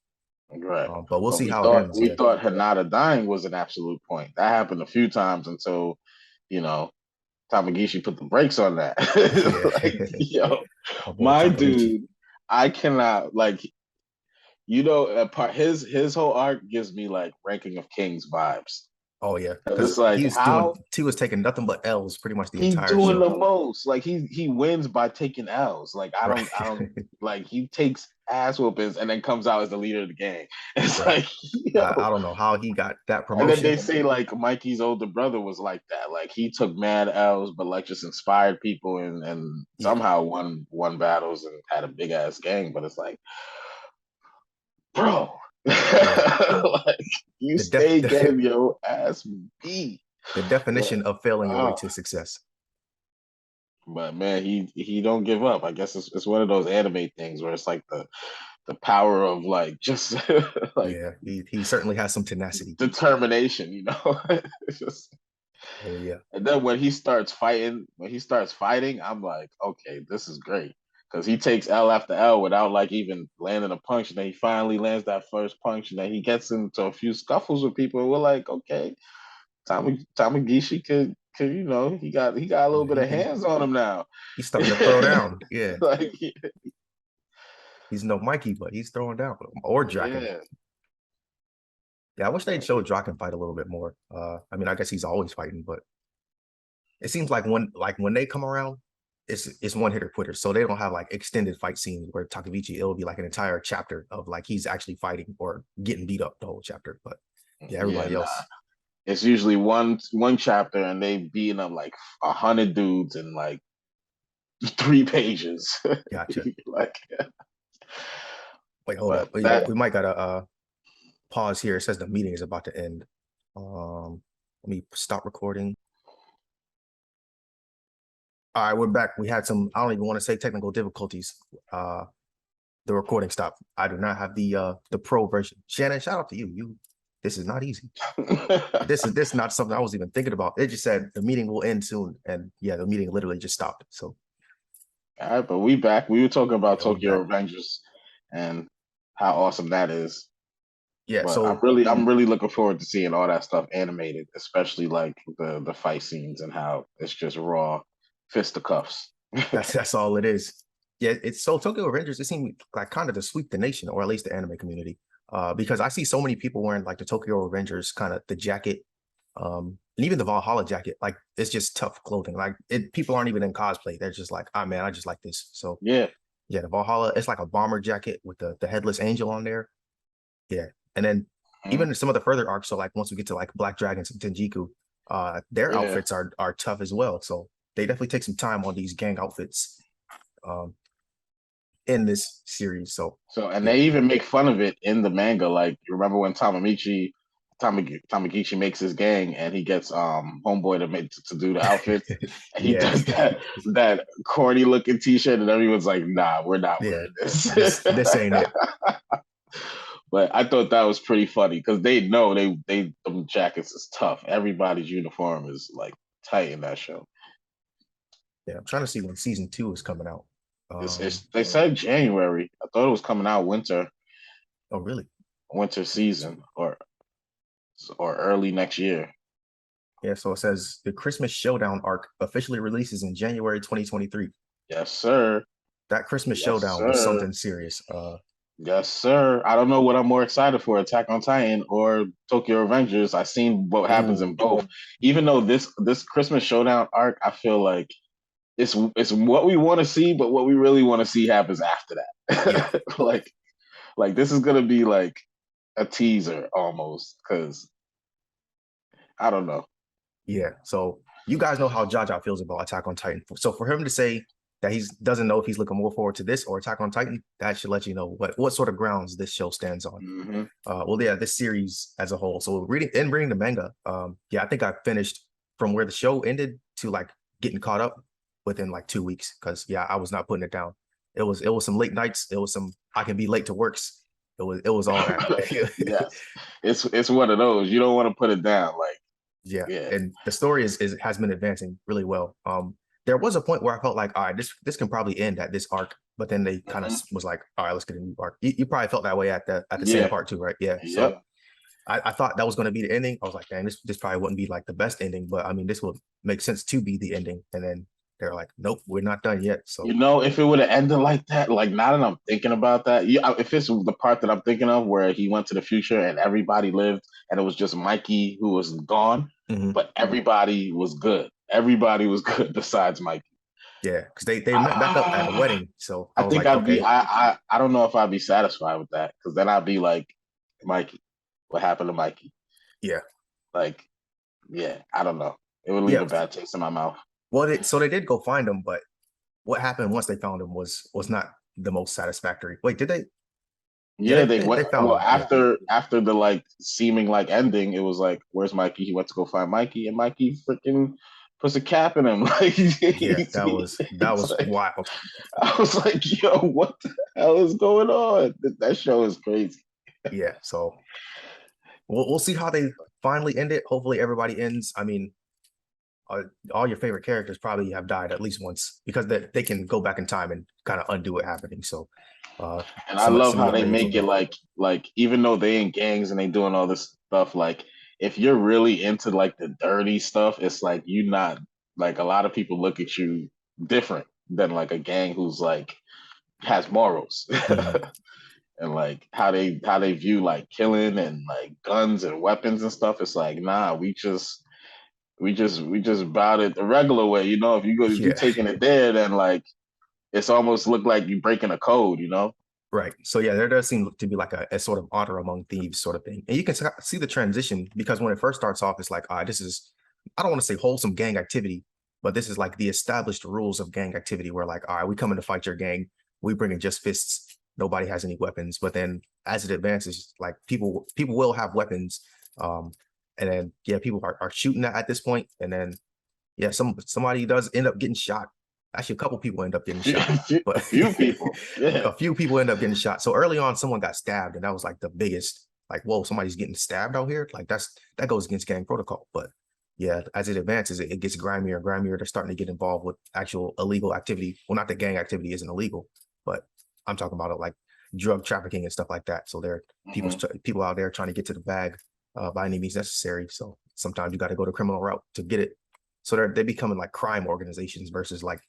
Right. But we'll But see how it ends. we Yeah, thought Hinata dying was an absolute point. That happened a few times until, you know, Tamagishi put the brakes on that. yeah. Like, yo, My boy my Takamichi. dude, I cannot like a part his whole arc gives me like ranking of kings vibes. Oh yeah, 'Cause because it's like how he was taking nothing but L's pretty much the he entire doing show. the most. Like he wins by taking L's. Like Right, I don't like he takes ass whoopings and then comes out as the leader of the gang. It's right. like, yo. I don't know how he got that And then promotion. they say like Mikey's older brother was like that. Like he took mad L's, but like just inspired people and Yeah, somehow won battles and had a big ass gang. But it's like, bro, yeah. like you The def stay getting your ass beat. the But definition of failing your way uh, to success. but man, he don't give up. I guess it's one of those anime things where it's like the power of like just like Yeah, he certainly has some tenacity. determination, you know. It's just Oh yeah, and then when he starts fighting, I'm like, okay, this is great. Because he takes L after L without like even landing a punch. And then he finally lands that first punch. And then he gets into a few scuffles with people. And we're like, okay, Tamagishi could, you know, he got a little yeah. bit of hands on him now. He's starting to throw down. Yeah, Like he's no Mikey, but he's throwing down or Draken. yeah. Yeah, I wish they'd show Draken fight a little bit more. I mean, I guess he's always fighting, but it seems like when they come around, it's one hitter quitter. So they don't have like extended fight scenes where Takavichi it'll be like an entire chapter of like he's actually fighting or getting beat up the whole chapter. But yeah, Yeah, everybody nah. else, It's usually one chapter and they beating up like 100 dudes in like 3 pages. gotcha. Like Wait, hold but up. We, that we might gotta pause here. It says the meeting is about to end. Let me stop recording. All right, we're back. We had some, I don't even want to say technical difficulties. The recording stopped. I do not have the pro version. Shannon, shout out to you. This is not easy. This is not something I was even thinking about. It just said the meeting will end soon, and yeah, the meeting literally just stopped. So All right, but we back. We were talking about yeah, we Tokyo back. Avengers and how awesome that is. Yeah, But so I'm really looking forward to seeing all that stuff animated, especially like the fight scenes and how it's just raw fisticuffs. that's all it is. Yeah, it's so Tokyo Avengers. It seemed like kind of to sweep the nation, or at least the anime community, because I see so many people wearing like the Tokyo Avengers kind of the jacket, and even the Valhalla jacket. Like it's just tough clothing. Like people aren't even in cosplay. They're just like, ah, man, I just like this. So Yeah, yeah, the Valhalla. It's like a bomber jacket with the headless angel on there. Yeah, and then mhm, even some of the further arcs. So like once we get to like Black Dragons and Tenjiku, their yeah. outfits are tough as well. So they definitely take some time on these gang outfits um, in this series. So So and yeah, they even make fun of it in the manga. Like you remember when Tamagichi makes his gang and he gets homeboy to do the outfits and he yeah, does that corny looking t-shirt and everyone's like, nah, we're not yeah. wearing this. This ain't it. But I thought that was pretty funny because they know they them jackets is tough. Everybody's uniform is like tight in that show. Yeah, I'm trying to see when season 2 is coming out. They said January. I thought it was coming out Oh really? winter season or early next year. Yeah, so it says the Christmas Showdown arc officially releases in January 2023. Yes, sir. That Christmas Yes, Showdown was sir. something serious. Yes, sir. I don't know what I'm more excited for, Attack on Titan or Tokyo Avengers. I've seen what happens in Ooh, both. Even though this Christmas Showdown arc, I feel like it's what we want to see, but what we really want to see happens after yeah, that. like this is gonna be like a teaser almost, because I don't know. yeah. So you guys know how Jaja feels about Attack on Titan. So for him to say that he doesn't know if he's looking more forward to this or Attack on Titan, that should let you know what sort of grounds this show stands on. Hmm. Well, yeah, this series as a whole. So reading the manga, yeah, I think I finished from where the show ended to like getting caught up within like 2 weeks because yeah, I was not putting it down. It was some late nights. It was some I can be late to works. It was all that. Yes, it's one of those you don't want to put it down. Like, Yeah, yeah. and the story is has been advancing really well. There was a point where I felt like, all right, this can probably end at this arc, but then they kind of Hmm. was like, all right, let's get a new arc. You probably felt that way at the same Yeah. part too, right? Yeah. So Yep. I thought that was going to be the ending. I was like, dang, this probably wouldn't be like the best ending, but I mean, this would make sense to be the ending. And then they're like, nope, we're not done yet. You So know, if it would have ended like that, like now that I'm thinking about that, yeah, if it's the part that I'm thinking of where he went to the future and everybody lived and it was just Mikey who was gone, mhm. but everybody was good. Everybody was good besides Mikey. Yeah, because they met back up at a Ah, wedding. So I I was think like, I'd be okay, I don't know if I'd be satisfied with that because then I'd be like, Mikey, what happened to Mikey? yeah, Like, yeah, I don't know. It would leave yeah. a bad taste in my mouth. Well, so they did go find him, but what happened once they found him was not the most satisfactory. Wait, did they? Yeah, Yeah, they they went found well him. Yeah, after the like seeming like ending. It was like, "Where's Mikey?" He went to go find Mikey, and Mikey freaking puts a cap in him. Like, yeah, that it's was like wild. I was like, "Yo, what the hell is going on?" That show is crazy. Yeah, so we'll see how they finally end it. Hopefully, everybody ends. I mean, uh, all your favorite characters probably have died at least once because they can go back in time and kind of undo it happening. So, uh, And I some love of how your they graves will make it be. like even though they in gangs and they doing all this stuff, like if you're really into like the dirty stuff, it's like you not like a lot of people look at you different than like a gang who's like has morals. Mhm. And like how they view like killing and like guns and weapons and stuff. It's like, nah, we just about it the regular way. If you Yeah, taking it there, then like it's almost look like you breaking a code. right. So yeah, there does seem to be like a sort of honor among thieves sort of thing, and you can see the transition because when it first starts off, it's like, this is I don't want to say wholesome gang activity, but this is like the established rules of gang activity. Where like, all right, we coming to fight your gang, we bring in just fists. Nobody has any weapons. But then as it advances, like people will have weapons, and then yeah, people are shooting at this point, and then yeah, somebody does end up getting shot Actually, a couple people end up getting Few- shot, a but few people. Yeah. a few people end up getting shot. So early on, someone got stabbed, and that was like the biggest. Like, whoa, somebody's getting stabbed out here. Like that goes against gang protocol. But yeah, as it advances, it gets grimier and grimier. They're starting to get involved with actual illegal activity. Well, not that gang activity isn't illegal, but I'm talking about it like drug trafficking and stuff like that. So there are people out there trying to get to the bag by any means necessary. So sometimes you got to go the criminal route to get it. So they're becoming like crime organizations versus like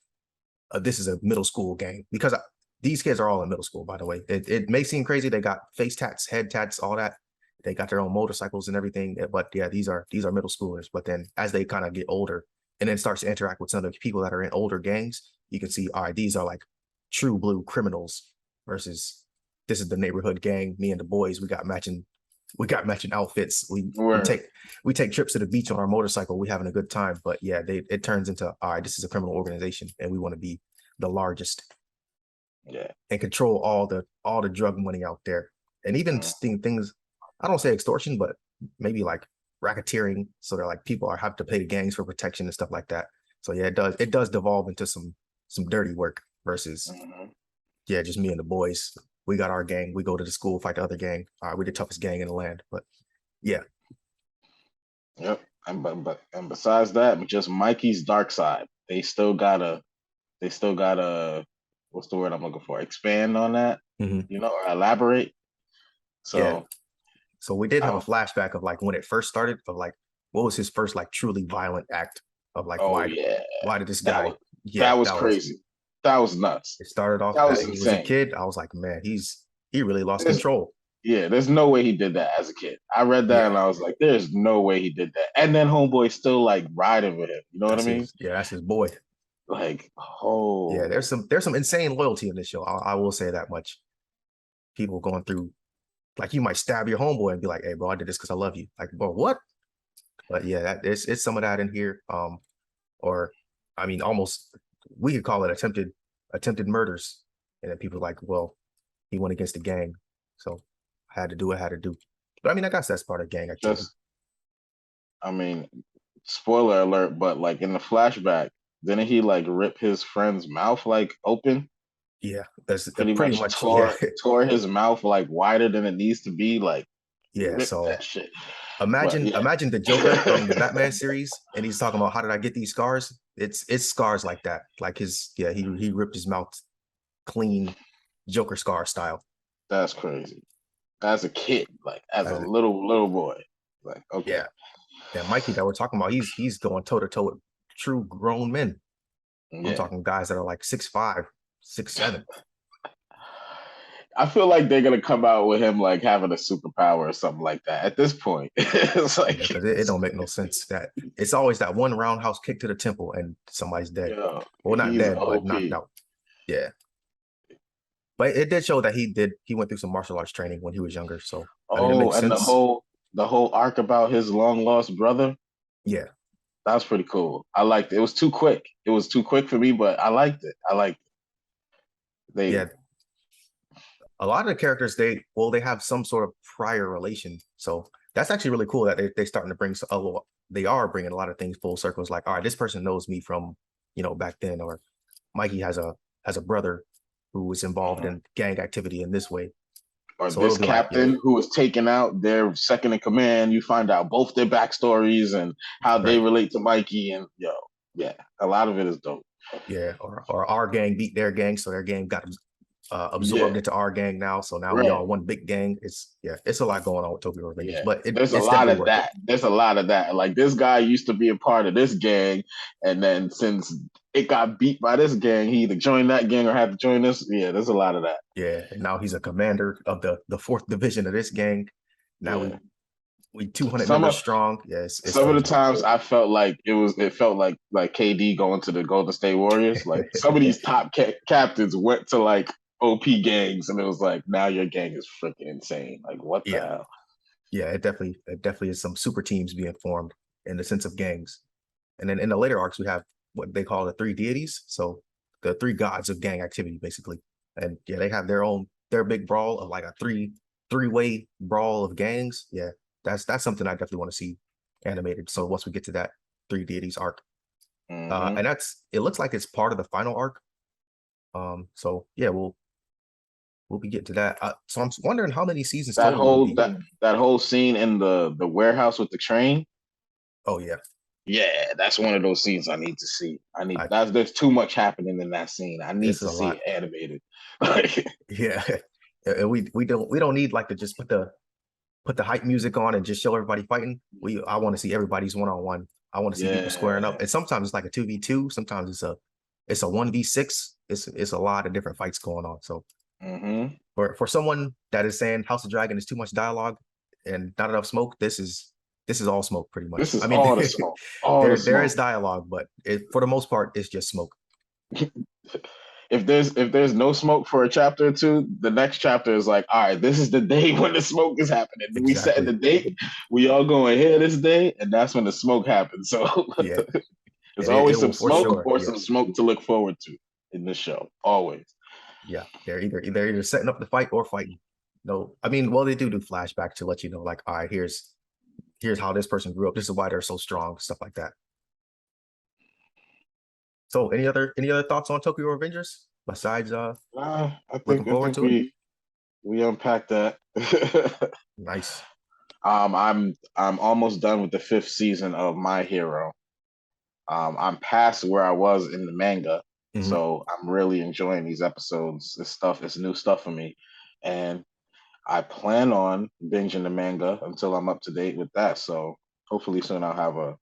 this is a middle school gang, because these kids are all in middle school, by the way. It may seem crazy. They got face tats, head tats, all that. They got their own motorcycles and everything. But yeah, these are middle schoolers. But then as they kind of get older and then starts to interact with some of the people that are in older gangs, you can see, all right, these are like true blue criminals versus this is the neighborhood gang. Me and the boys, we got matching outfits. We take trips to the beach on our motorcycle. We having a good time. But yeah, it turns into, all right, this is a criminal organization and we want to be the largest. Yeah. And control all the drug money out there. And even things, I don't say extortion, but maybe like racketeering. So they're like people have to pay the gangs for protection and stuff like that. So yeah, it does devolve into some dirty work versus yeah, just me and the boys. We got our gang. We go to the school, fight the other gang. All right, we're the toughest gang in the land. But yeah. Yep. And besides that, just Mikey's dark side. They still gotta what's the word I'm looking for? Expand on that, or elaborate. So yeah. So we did have a flashback of like when it first started, of like what was his first like truly violent act of like why did this guy that was crazy. That was nuts. It started off that was he insane. was a kid. I was like, man, he really lost control. Yeah, there's no way he did that as a kid. I read that and I was like, there's no way he did that. And then homeboy still like riding with him. You know what I mean? That's his boy. Like, yeah, there's some insane loyalty in this show. I will say that much. People going through, like, you might stab your homeboy and be like, hey bro, I did this because I love you. Like, bro, what? But yeah, it's some of that in here. Or I mean, almost we could call it attempted murders. And then people are like, well, he went against the gang, so I had to do what I had to do. But I mean, I guess that's part of gang activity. I mean, spoiler alert, but like in the flashback, didn't he like rip his friend's mouth like open? Yeah, that's pretty much tore his mouth like wider than it needs to be. Like, yeah, so that shit. Imagine the Joker from the Batman series, and he's talking about how did I get these scars? It's scars like that. Like he ripped his mouth clean, Joker scar style. That's crazy. As a kid, like as a little boy, like okay. Yeah, Mikey that we're talking about, he's going toe to toe with true grown men. Yeah. I'm talking guys that are like 6'5", 6'7". I feel like they're gonna come out with him like having a superpower or something like that. At this point, it's like it don't make no sense. That it's always that one roundhouse kick to the temple and somebody's dead. Well, not dead, but knocked out. Yeah, but it did show that he went through some martial arts training when he was younger. So I mean, it makes sense. The whole arc about his long lost brother. Yeah, that was pretty cool. I liked it. It was too quick. It was too quick for me, but I liked it. A lot of the characters, they have some sort of prior relation. So that's actually really cool that they're starting to bring, they are bringing a lot of things full circles. Like, all right, this person knows me from, back then, or Mikey has a brother who was involved in gang activity in this way. Or so this captain who was taken out, their second in command, you find out both their backstories and how they relate to Mikey. And a lot of it is dope. Yeah, or our gang beat their gang, so their gang got absorbed into our gang now. So now we are one big gang. It's a lot going on with Tokyo Revengers, but there's a lot of that. There's a lot of that. Like this guy used to be a part of this gang, and then since it got beat by this gang, he either joined that gang or had to join this. Yeah, there's a lot of that. Yeah, and now he's a commander of the 4th division of this gang. Now we 200 members strong. Yes. Some of the times I felt like it felt like KD going to the Golden State Warriors. Like some of these top captains went to like OP gangs, and it was like, now your gang is freaking insane. Like what the hell? Yeah, it definitely is some super teams being formed in the sense of gangs. And then in the later arcs, we have what they call the 3 deities. So the 3 gods of gang activity, basically. And they have their big brawl of like a three-way brawl of gangs. Yeah, that's something I definitely want to see animated. So once we get to that 3 deities arc. Mhm. And it looks like it's part of the final arc. So yeah, we'll be getting to that. So I'm wondering how many seasons That total will whole be. that whole scene in the warehouse with the train. Oh yeah, Yeah, that's one of those scenes I need to see. I, There's too much happening in that scene. I need this is to a see lot. it animated. Like, Yeah, and we don't need like to just put the hype music on and just show everybody fighting. I want to see everybody's one-on-one. I want to see people squaring up. yeah. And sometimes it's like a 2v2, sometimes it's a 1v6. It's a lot of different fights going on. So Hmm. for someone that is saying House of Dragon is too much dialogue and not enough smoke, this is all smoke pretty This much. is I mean, all the smoke. All the there is smoke. dialogue, but for the most part, it's just smoke. If there's no smoke for a chapter or two, the next chapter is like, all right, this is the day when the smoke is happening. We set Exactly. the date. We all going here this day, and that's when the smoke happens. So Yeah. there's And it always will some for smoke sure. or Yeah. some smoke to look forward to in this show. Always. Yeah. They're either setting up the fight or fighting. No, I mean, well, they do flashback to let you know, like, all right, here's how this person grew up. This is why they're so strong, stuff like that. So any other thoughts on Tokyo Avengers besides I looking think I forward think to it? we unpacked that. Nice. I'm almost done with the fifth season of My Hero. I'm past where I was in the manga, Mhm. so I'm really enjoying these episodes. This stuff is new stuff for me, and I plan on binging the manga until I'm up to date with that. So hopefully soon I'll have a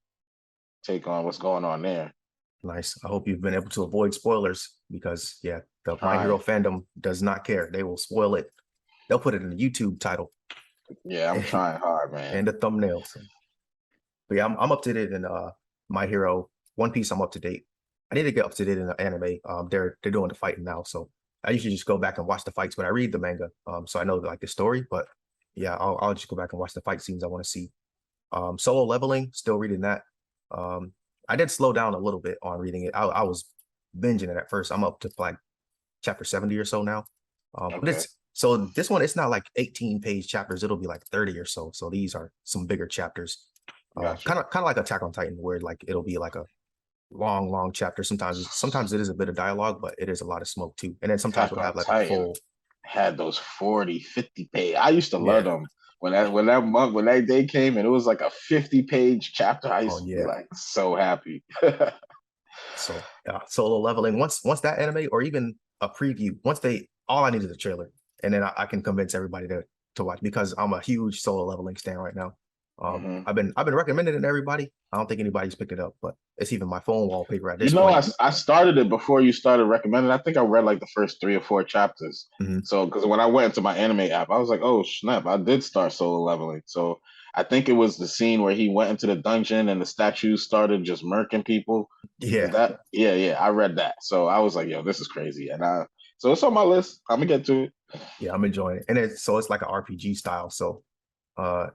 take on what's going on there. Nice. I hope you've been able to avoid spoilers because yeah, the My Hero Trying, fandom does not care. They will spoil it. They'll put it in the YouTube title yeah, I'm trying hard, man. and the thumbnail. So, but yeah, I'm up to date in My Hero. One Piece, I'm up to date. I need to get up to date in the anime. They're doing the fighting now, so I usually just go back and watch the fights when I read the manga. So I know like the story, but yeah, I'll just go back and watch the fight scenes I want to see. Solo Leveling, still reading that. Um, I did slow down a little bit on reading it. I was binging it at first. I'm up to like chapter 70 or so now. But Okay, this one, it's not like 18-page chapters. It'll be like 30 or so. So these are some bigger chapters. gotcha. Kind of like Attack on Titan, where like it'll be like a long chapter. Sometimes it is a bit of dialogue, but it is a lot of smoke too. And then sometimes Attack we'll have on like a Titan full, had those 40, 50 page. I used to love yeah. them when that day came and it was like a 50-page chapter. I Oh used to be yeah. like so happy. So Solo Leveling. Once that anime or even a preview, all I need is a trailer, and then I can convince everybody to watch because I'm a huge Solo Leveling stan right now. Hmm. I've been recommending it to everybody. I don't think anybody's picked it up, but it's even my phone wallpaper at You this know, point. I started it before you started recommending. I think I read like the first 3 or 4 chapters. Mhm. So, because when I went into my anime app, I was like, oh snap, I did start solo leveling. So, I think it was the scene where he went into the dungeon and the statues started just murking people. Is Yeah, that? Yeah, yeah, I read that. So, I was like, yo, this is crazy. So it's on my list. I'm gonna get to it. yeah, I'm enjoying it, and it's like an RPG style. So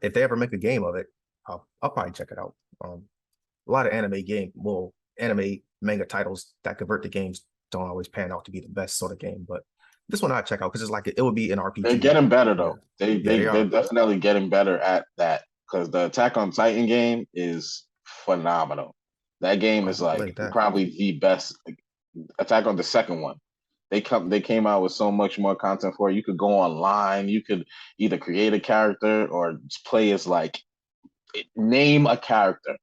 if they ever make a game of it, I'll probably check it out. A lot of anime manga titles that convert to games don't always pan out to be the best sort of game, but this one I check out because it's like it would be an They're RPG. getting better Yeah, though. They yeah, they they they're are. definitely getting better at that because the Attack on Titan game is phenomenal. That game I is haven't like played that. probably the best. Attack on the second one. They came out with so much more content for it. You could go online. You could either create a character or just play as like name a character.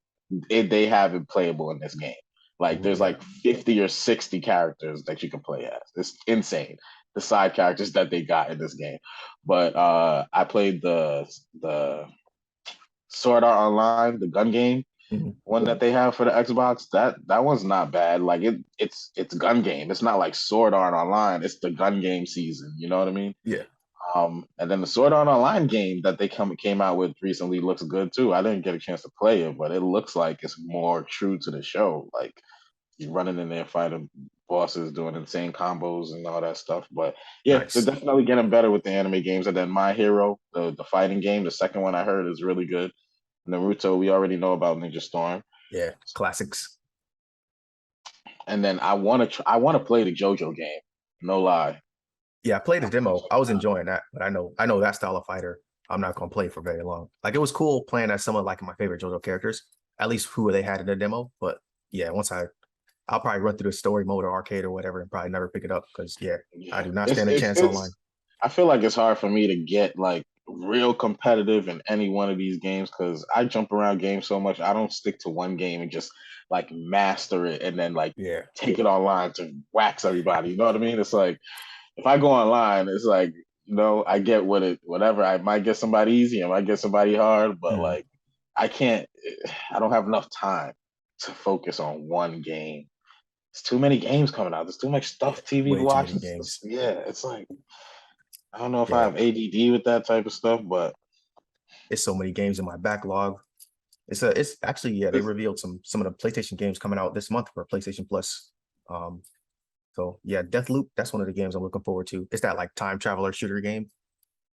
They have it playable in this game. Like Ooh, there's yeah, like 50 or 60 characters that you can play as. It's insane. The side characters that they got in this game. But I played the Sword Art Online, the gun game mhm, one that they have for the Xbox. That one's not bad. Like it's gun game. It's not like Sword Art Online. It's the gun game season. You know what I mean? yeah, And then the Sword Art Online game that they came out with recently looks good too. I didn't get a chance to play it, but it looks like it's more true to the show. Like you're running in there fighting bosses, doing insane combos and all that stuff. But yeah, they're nice. definitely getting better with the anime games. And then My Hero, the fighting game, the second one I heard is really good. Naruto, we already know about Ninja Storm. Yeah, classics. And then I want to play the JoJo game. No lie. Yeah, I played the demo. I was enjoying that, but I know that style of fighter. I'm not gonna play for very long. Like it was cool playing as some of like my favorite JoJo characters, at least who they had in the demo. But yeah, once I I'll probably run through the story mode or arcade or whatever and probably never pick it up because I Yeah. do not stand a chance online. I feel like it's hard for me to get like real competitive in any one of these games because I jump around games so much. I don't stick to one game and just like master it and then like Yeah. take it online to wax everybody. You know what I mean? It's like if I go online, it's like, I get whatever. I might get somebody easy, I might get somebody hard, but like I can't I don't have enough time to focus on one game. There's too many games coming out. There's too much Yeah. stuff TV to Way too watch. many games. It's like I don't know if I Yeah. have ADD with that type of stuff, but It's so many games in my backlog. It's actually, they revealed some of the PlayStation games coming out this month for PlayStation Plus. So yeah, Deathloop, that's one of the games I'm looking forward to. It's that like time traveler shooter game.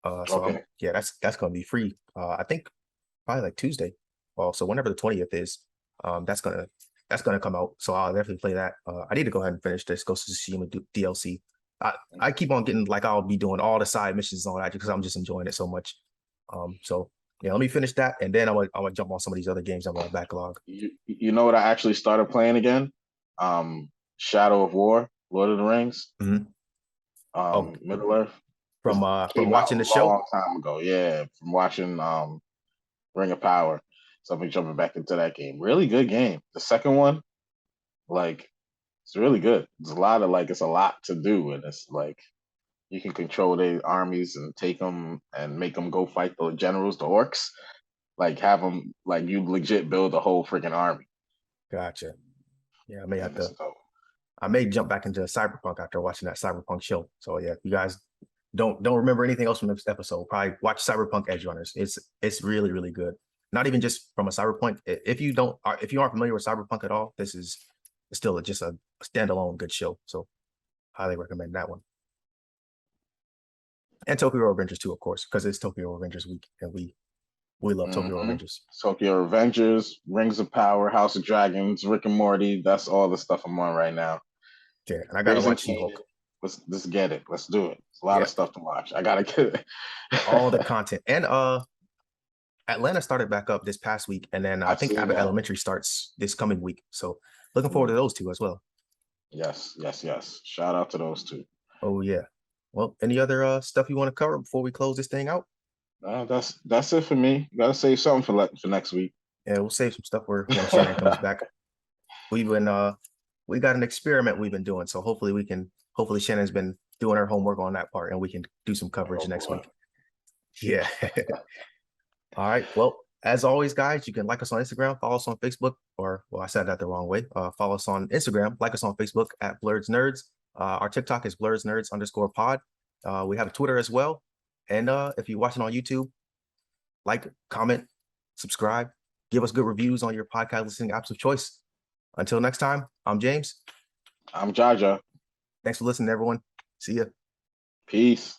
okay. That's gonna be free. I think probably like Tuesday. Well, so whenever the 20th is, that's gonna come out. So I'll definitely play that. I need to go ahead and finish this Ghost of Tsushima DLC. I keep on getting like I'll be doing all the side missions and all that because I'm just enjoying it so much. So yeah, let me finish that and then I'm gonna jump on some of these other games on my backlog. You know what I actually started playing again? Shadow of War, Lord of the Rings, Mhm. Oh, Middle Earth. from Came out watching the a show. long time ago. Yeah, from watching Ring of Power. So I'll be jumping back into that game. Really good game. The second one, like, it's really good. It's a lot to do, and it's like you can control their armies and take them and make them go fight the generals, the orcs. Like have them like you legit build a whole freaking army. Gotcha. Yeah, And it's dope. I may jump back into Cyberpunk after watching that Cyberpunk show. So yeah, if you guys don't remember anything else from this episode, probably watch Cyberpunk Edge Runners. It's really, really good. Not even just from a Cyberpunk. If you aren't familiar with Cyberpunk at all, this is still just a standalone good show. So highly recommend that one. And Tokyo Revengers too, of course, because it's Tokyo Revengers week, and we love Tokyo Revengers. Tokyo Avengers, Rings of Power, House of Dragons, Rick and Morty. That's all the stuff I'm on right now. Yeah, and I gotta Raising watch She-Hulk. Kanan. Let's get it. Let's do it. It's a lot of stuff to watch. I gotta get it. All the content. And Atlanta started back up this past week, and then I I've think seen Abbott that. Elementary starts this coming week. So looking forward to those two as well. Yes. Shout out to those two. Oh yeah. Well, any other stuff you want to cover before we close this thing out? That's it for me. Gotta save something for next week. Yeah, we'll save some stuff when Shannon comes back. We got an experiment we've been doing, so hopefully Shannon's been doing her homework on that part, and we can do some coverage next week. Yeah. All right. Well, as always, guys, you can like us on Instagram, follow us on Facebook, I said that the wrong way. Follow us on Instagram, like us on Facebook at Blerdsnerds. Our TikTok is Blerdsnerds_pod. We have a Twitter as well. And if you're watching on YouTube, like, comment, subscribe, give us good reviews on your podcast listening apps of choice. Until next time, I'm James. I'm Jaja. Thanks for listening, everyone. See ya. Peace.